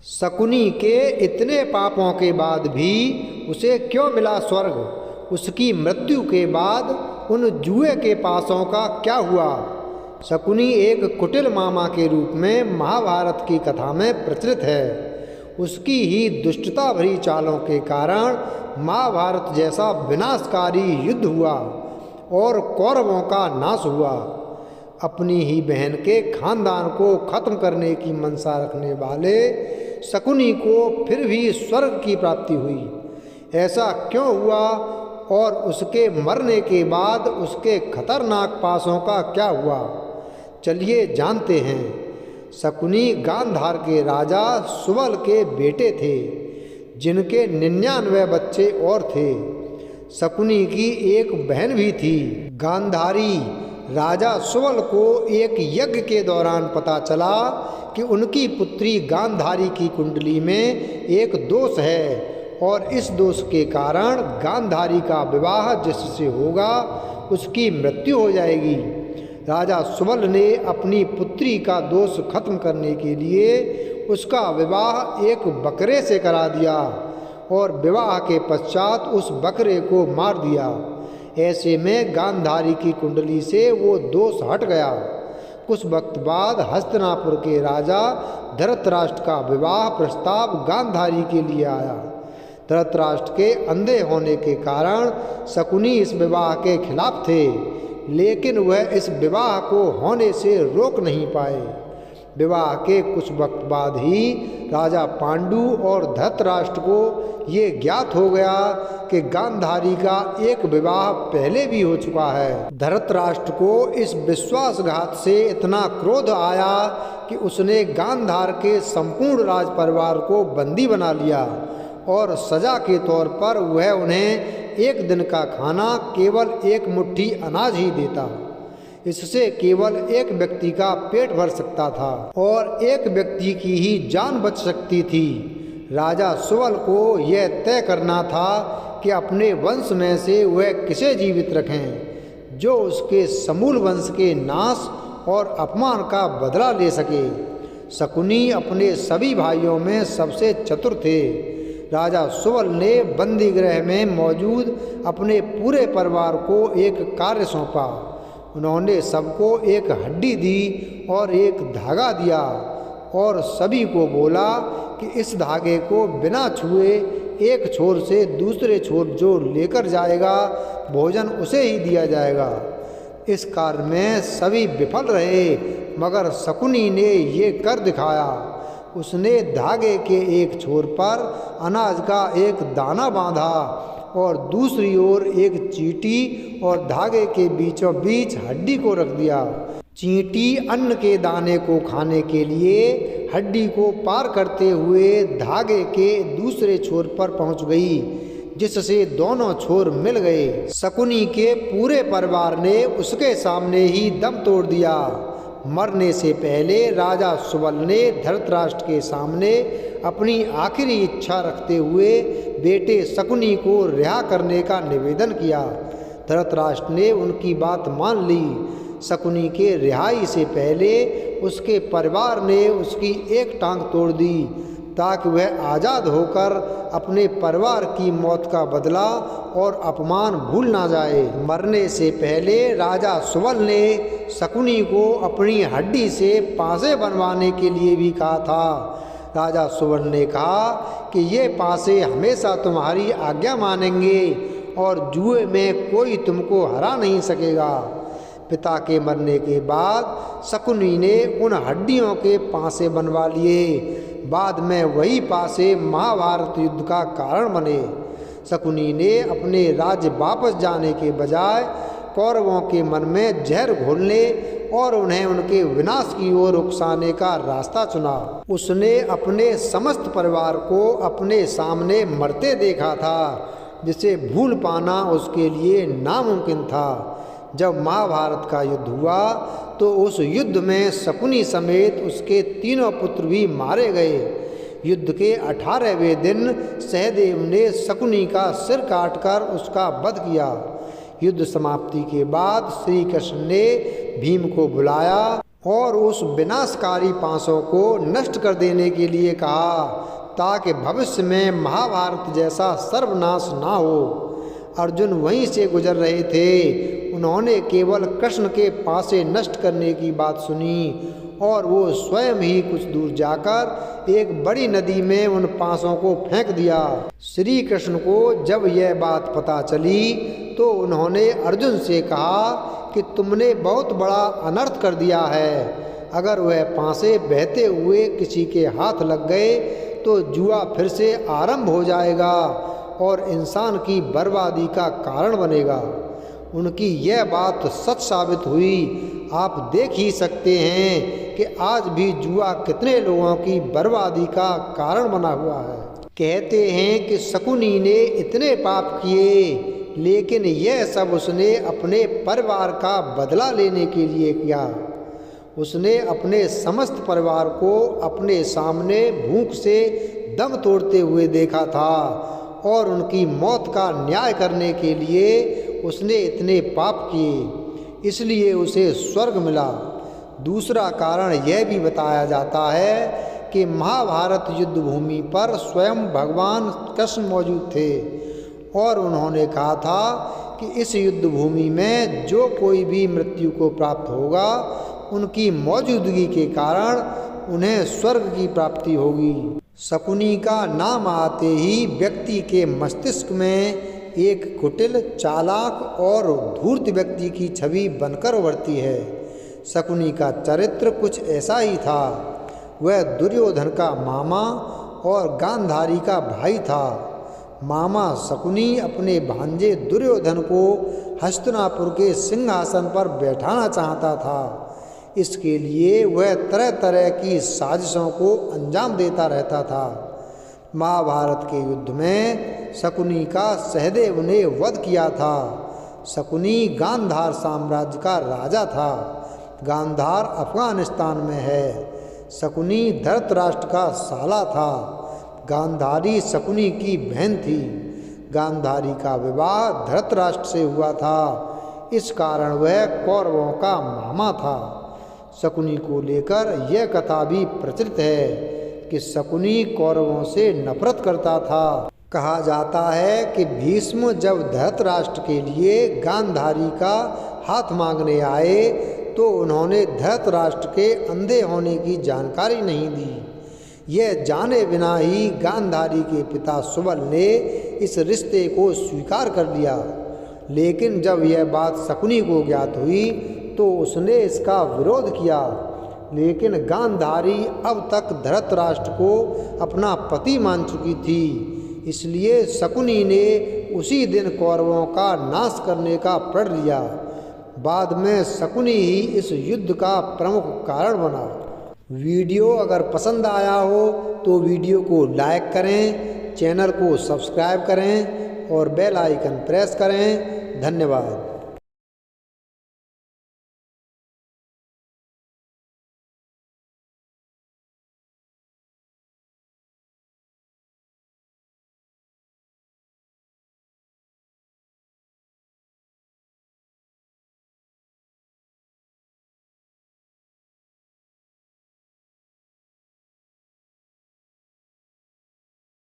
शकुनी के इतने पापों के बाद भी उसे क्यों मिला स्वर्ग? उसकी मृत्यु के बाद उन जुए के पासों का क्या हुआ? शकुनी एक कुटिल मामा के रूप में महाभारत की कथा में प्रचलित है। उसकी ही दुष्टता भरी चालों के कारण महाभारत जैसा विनाशकारी युद्ध हुआ और कौरवों का नाश हुआ। अपनी ही बहन के खानदान को खत्म करने की मनसा रखने वाले शकुनी को फिर भी स्वर्ग की प्राप्ति हुई। ऐसा क्यों हुआ और उसके मरने के बाद उसके खतरनाक पासों का क्या हुआ? चलिए जानते हैं। शकुनी गांधार के राजा सुबल के बेटे थे, जिनके 99 बच्चे और थे। शकुनी की एक बहन भी थी। गांधारी राजा सुबल को एक यज्ञ के दौरान पता चला कि उनकी पुत्री गांधारी की कुंडली में एक दोष है और इस दोष के कारण गांधारी का विवाह जिससे होगा उसकी मृत्यु हो जाएगी। राजा सुबल ने अपनी पुत्री का दोष खत्म करने के लिए उसका विवाह एक बकरे से करा दिया और विवाह के पश्चात उस बकरे को मार दिया। ऐसे में गांधारी की कुंडली से वो दोष हट गया। कुछ वक्त बाद हस्तिनापुर के राजा धृतराष्ट्र का विवाह प्रस्ताव गांधारी के लिए आया। धृतराष्ट्र के अंधे होने के कारण शकुनी इस विवाह के खिलाफ थे, लेकिन वह इस विवाह को होने से रोक नहीं पाए। विवाह के कुछ वक्त बाद ही राजा पांडु और धृतराष्ट्र को ये ज्ञात हो गया कि गांधारी का एक विवाह पहले भी हो चुका है। धृतराष्ट्र को इस विश्वासघात से इतना क्रोध आया कि उसने गांधार के संपूर्ण राज परिवार को बंदी बना लिया और सजा के तौर पर वह उन्हें एक दिन का खाना केवल एक मुट्ठी अनाज ही देता। इससे केवल एक व्यक्ति का पेट भर सकता था और एक व्यक्ति की ही जान बच सकती थी। राजा सुबल को यह तय करना था कि अपने वंश में से वह किसे जीवित रखें जो उसके समूल वंश के नाश और अपमान का बदला ले सके। शकुनी अपने सभी भाइयों में सबसे चतुर थे। राजा सुबल ने बंदी गृह में मौजूद अपने पूरे परिवार को एक कार्य सौंपा। उन्होंने सबको एक हड्डी दी और एक धागा दिया और सभी को बोला कि इस धागे को बिना छुए एक छोर से दूसरे छोर जो लेकर जाएगा भोजन उसे ही दिया जाएगा। इस कार्य में सभी विफल रहे, मगर शकुनी ने ये कर दिखाया। उसने धागे के एक छोर पर अनाज का एक दाना बांधा और दूसरी ओर एक चींटी और धागे के बीचों बीच हड्डी को रख दिया। चींटी अन्न के दाने को खाने के लिए हड्डी को पार करते हुए धागे के दूसरे छोर पर पहुंच गई, जिससे दोनों छोर मिल गए। शकुनी के पूरे परिवार ने उसके सामने ही दम तोड़ दिया। मरने से पहले राजा सुबल ने धृतराष्ट्र के सामने अपनी आखिरी इच्छा रखते हुए बेटे शकुनी को रिहा करने का निवेदन किया। धृतराष्ट्र ने उनकी बात मान ली। शकुनी के रिहाई से पहले उसके परिवार ने उसकी एक टांग तोड़ दी ताकि वह आज़ाद होकर अपने परिवार की मौत का बदला और अपमान भूल ना जाए। मरने से पहले राजा सुबल ने शकुनी को अपनी हड्डी से पासे बनवाने के लिए भी कहा था। राजा सुबल ने कहा कि ये पासे हमेशा तुम्हारी आज्ञा मानेंगे और जुए में कोई तुमको हरा नहीं सकेगा। पिता के मरने के बाद शकुनी ने उन हड्डियों के पासे बनवा लिए। बाद में वही पासे महाभारत युद्ध का कारण बने। शकुनी ने अपने राज्य वापस जाने के बजाय कौरवों के मन में जहर घोलने और उन्हें उनके विनाश की ओर उकसाने का रास्ता चुना। उसने अपने समस्त परिवार को अपने सामने मरते देखा था, जिसे भूल पाना उसके लिए नामुमकिन था। जब महाभारत का युद्ध हुआ तो उस युद्ध में शकुनी समेत उसके तीनों पुत्र भी मारे गए। युद्ध के 18वें दिन सहदेव ने शकुनी का सिर काटकर उसका वध किया। युद्ध समाप्ति के बाद श्री कृष्ण ने भीम को बुलाया और उस विनाशकारी पासों को नष्ट कर देने के लिए कहा, ताकि भविष्य में महाभारत जैसा सर्वनाश ना हो। अर्जुन वहीं से गुजर रहे थे। उन्होंने केवल कृष्ण के पासे नष्ट करने की बात सुनी और वो स्वयं ही कुछ दूर जाकर एक बड़ी नदी में उन पासों को फेंक दिया। श्री कृष्ण को जब यह बात पता चली तो उन्होंने अर्जुन से कहा कि तुमने बहुत बड़ा अनर्थ कर दिया है। अगर वह पासे बहते हुए किसी के हाथ लग गए तो जुआ फिर से आरंभ हो जाएगा और इंसान की बर्बादी का कारण बनेगा। उनकी यह बात सच साबित हुई। आप देख ही सकते हैं कि आज भी जुआ कितने लोगों की बर्बादी का कारण बना हुआ है। कहते हैं कि शकुनी ने इतने पाप किए, लेकिन यह सब उसने अपने परिवार का बदला लेने के लिए किया। उसने अपने समस्त परिवार को अपने सामने भूख से दम तोड़ते हुए देखा था और उनकी मौत का न्याय करने के लिए उसने इतने पाप किए, इसलिए उसे स्वर्ग मिला। दूसरा कारण यह भी बताया जाता है कि महाभारत युद्ध भूमि पर स्वयं भगवान कृष्ण मौजूद थे और उन्होंने कहा था कि इस युद्ध भूमि में जो कोई भी मृत्यु को प्राप्त होगा, उनकी मौजूदगी के कारण उन्हें स्वर्ग की प्राप्ति होगी। शकुनी का नाम आते ही व्यक्ति के मस्तिष्क में एक कुटिल, चालाक और धूर्त व्यक्ति की छवि बनकर उभरती है। शकुनी का चरित्र कुछ ऐसा ही था। वह दुर्योधन का मामा और गांधारी का भाई था। मामा शकुनी अपने भांजे दुर्योधन को हस्तिनापुर के सिंहासन पर बैठाना चाहता था। इसके लिए वह तरह तरह की साजिशों को अंजाम देता रहता था। महाभारत के युद्ध में शकुनी का सहदेव ने वध किया था। शकुनी गांधार साम्राज्य का राजा था। गांधार अफगानिस्तान में है। शकुनी धृतराष्ट्र का साला था। गांधारी शकुनी की बहन थी। गांधारी का विवाह धृतराष्ट्र से हुआ था। इस कारण वह कौरवों का मामा था। शकुनी को लेकर यह कथा भी प्रचलित है कि शकुनी कौरवों से नफरत करता था। कहा जाता है कि भीष्म जब धृतराष्ट्र के लिए गांधारी का हाथ मांगने आए तो उन्होंने धृतराष्ट्र के अंधे होने की जानकारी नहीं दी। यह जाने बिना ही गांधारी के पिता सुबल ने इस रिश्ते को स्वीकार कर लिया। लेकिन जब यह बात शकुनी को ज्ञात हुई तो उसने इसका विरोध किया। लेकिन गांधारी अब तक धृतराष्ट्र को अपना पति मान चुकी थी, इसलिए शकुनी ने उसी दिन कौरवों का नाश करने का प्रण लिया। बाद में शकुनी ही इस युद्ध का प्रमुख कारण बना। वीडियो अगर पसंद आया हो तो वीडियो को लाइक करें, चैनल को सब्सक्राइब करें और बेल आइकन प्रेस करें। धन्यवाद।